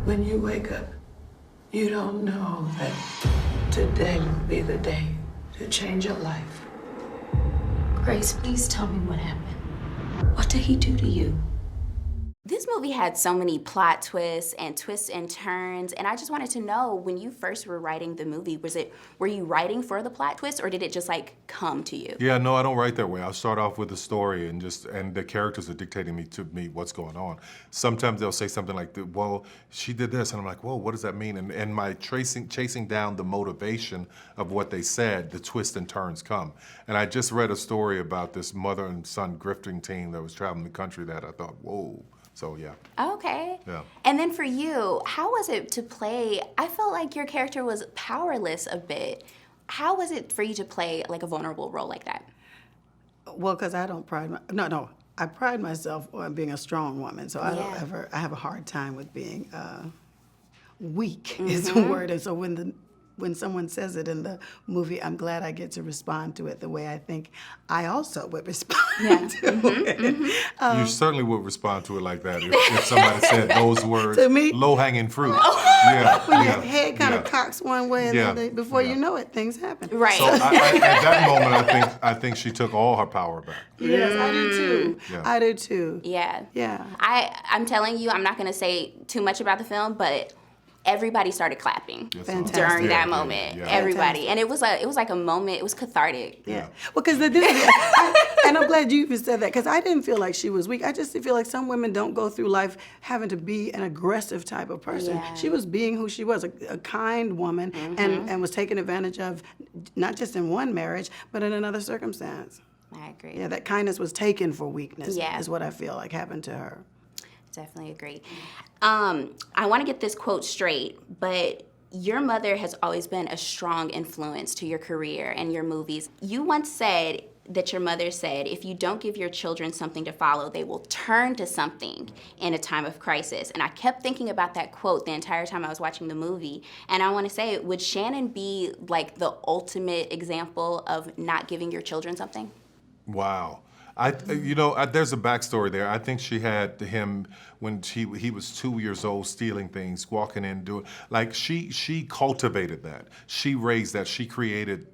When you wake up, you don't know that today will be the day to change your life. Grace, please tell me what happened. What did he do to you? This movie had so many plot twists and turns, and I just wanted to know, when you first were writing the movie, were you writing for the plot twist, or did it just like come to you? Yeah, no, I don't write that way. I'll start off with the story and the characters are dictating to me what's going on. Sometimes they'll say something like, well, she did this, and I'm like, whoa, what does that mean? And my chasing down the motivation of what they said, the twists and turns come. And I just read a story about this mother and son grifting team that was traveling the country that I thought, whoa. So yeah. Okay. Yeah. And then for you, how was it to play? I felt like your character was powerless a bit. How was it for you to play like a vulnerable role like that? Well, because I don't pride I pride myself on being a strong woman, so I have a hard time with being weak is the word. And so when someone says it in the movie, I'm glad I get to respond to it the way I think I also would respond to it. You certainly would respond to it like that if somebody said those words. To me? Low-hanging fruit. Yeah. When your head kind of cocks one way, and then before you know it, things happen. Right. So at that moment, I think she took all her power back. Yes, I do too. Yeah. I do too. Yeah. Yeah. I'm telling you, I'm not gonna say too much about the film, but everybody started clapping Fantastic. during that moment. Yeah. Everybody, and it was like a moment. It was cathartic. Yeah. Well, because and I'm glad you even said that, because I didn't feel like she was weak. I just feel like some women don't go through life having to be an aggressive type of person. Yeah. She was being who she was, a kind woman, and was taken advantage of, not just in one marriage, but in another circumstance. I agree. Yeah, that kindness was taken for weakness. Yeah. Is what I feel like happened to her. Definitely agree. I want to get this quote straight, but your mother has always been a strong influence to your career and your movies. You once said that your mother said, if you don't give your children something to follow, they will turn to something in a time of crisis. And I kept thinking about that quote the entire time I was watching the movie. And I want to say, would Shannon be like the ultimate example of not giving your children something? Wow. There's a backstory there. I think she had him when he was 2 years old, stealing things, walking in, doing, like she cultivated that. She raised that. She created.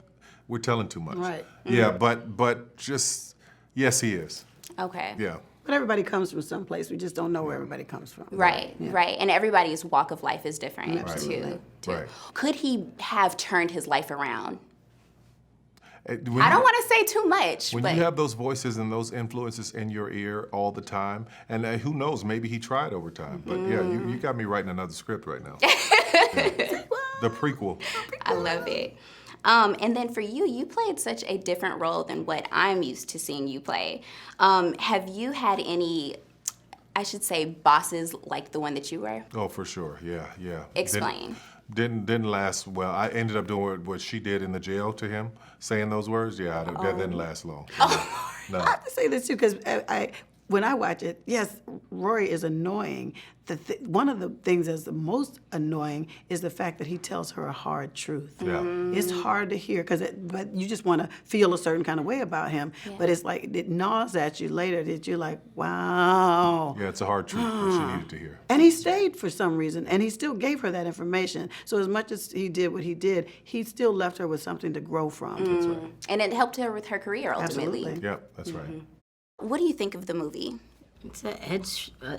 We're telling too much. Right. Yeah, but just, yes, he is. Okay. Yeah. But everybody comes from someplace. We just don't know where everybody comes from. Right, right. And everybody's walk of life is different, too. Right. Could he have turned his life around? I When don't want to say too much, When but you have those voices and those influences in your ear all the time, and who knows, maybe he tried over time. But yeah, you got me writing another script right now. Yeah. The prequel. I love it. And then for you, you played such a different role than what I'm used to seeing you play. Have you had any, I should say, bosses like the one that you were? Oh, for sure. Yeah. Explain. Didn't last well. I ended up doing what she did in the jail to him, saying those words. Yeah, that didn't last long. No. I have to say this too, because when I watch it, yes, Rory is annoying. One of the things that's the most annoying is the fact that he tells her a hard truth. Yeah. It's hard to hear, but you just want to feel a certain kind of way about him. Yeah. But it's like it gnaws at you later that you're like, wow. Yeah, it's a hard truth that she needed to hear. And he stayed for some reason, and he still gave her that information. So as much as he did what he did, he still left her with something to grow from. That's right. And it helped her with her career, ultimately. Absolutely. Yeah, that's right. What do you think of the movie? It's an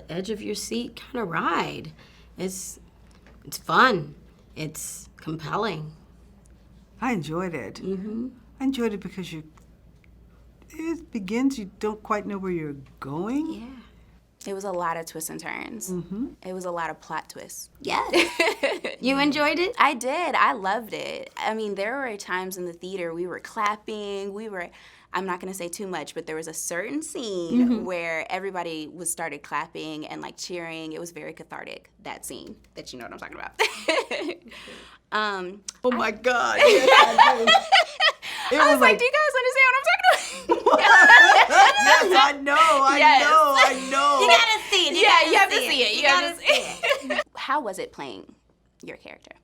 edge of your seat kind of ride. It's fun. It's compelling. I enjoyed it. I enjoyed it because it begins, you don't quite know where you're going. Yeah. It was a lot of twists and turns. It was a lot of plot twists. Yes. You enjoyed it? I did. I loved it. I mean, there were times in the theater we were clapping. I'm not going to say too much, but there was a certain scene where everybody started clapping and like cheering. It was very cathartic, that scene, that you know what I'm talking about. Oh my God. I was like, do you guys understand what I'm talking about? Yes, I know. You gotta see it. You have to see it. You have to see it. How was it playing your character?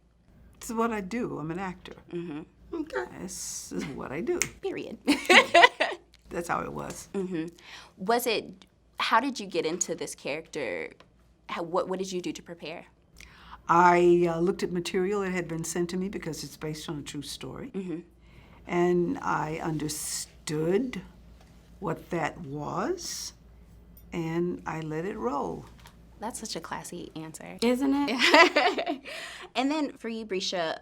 It's what I do. I'm an actor. Okay. This is what I do. Period. That's how it was. How did you get into this character? What did you do to prepare? I looked at material that had been sent to me because it's based on a true story. And I understood what that was, and I let it roll. That's such a classy answer. Isn't it? And then for you, Brescia,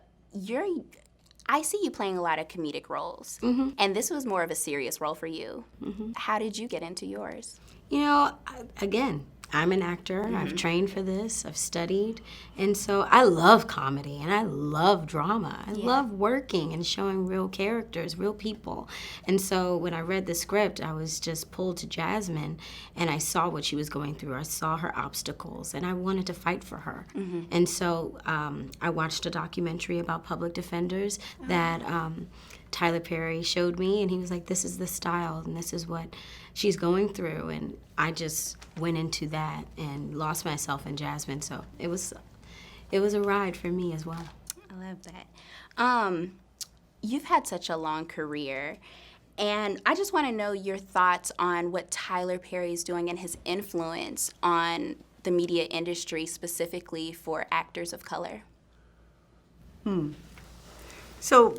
I see you playing a lot of comedic roles, and this was more of a serious role for you. How did you get into yours? You know, again, I'm an actor. I've trained for this. I've studied. And so I love comedy and I love drama. I love working and showing real characters, real people. And so when I read the script, I was just pulled to Jasmine and I saw what she was going through. I saw her obstacles and I wanted to fight for her. And so I watched a documentary about public defenders that Tyler Perry showed me, and he was like, this is the style and this is what she's going through. And I just went into that and lost myself in Jasmine. So it was a ride for me as well. I love that. You've had such a long career, and I just want to know your thoughts on what Tyler Perry is doing and his influence on the media industry, specifically for actors of color. So,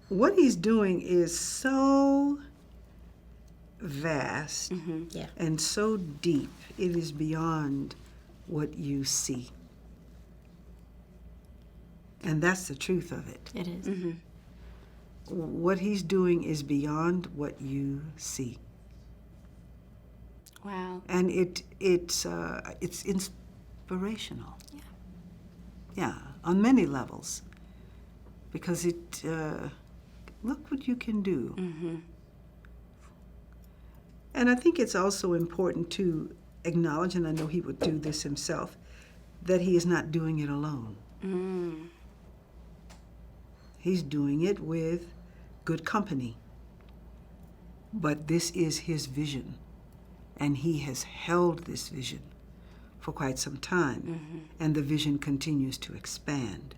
what he's doing is so vast Yeah. and so deep, it is beyond what you see. And that's the truth of it. It is. What he's doing is beyond what you see. Wow. And it's inspirational. Yeah, on many levels. Because look what you can do. And I think it's also important to acknowledge, and I know he would do this himself, that he is not doing it alone. He's doing it with good company. But this is his vision, and he has held this vision for quite some time, and the vision continues to expand.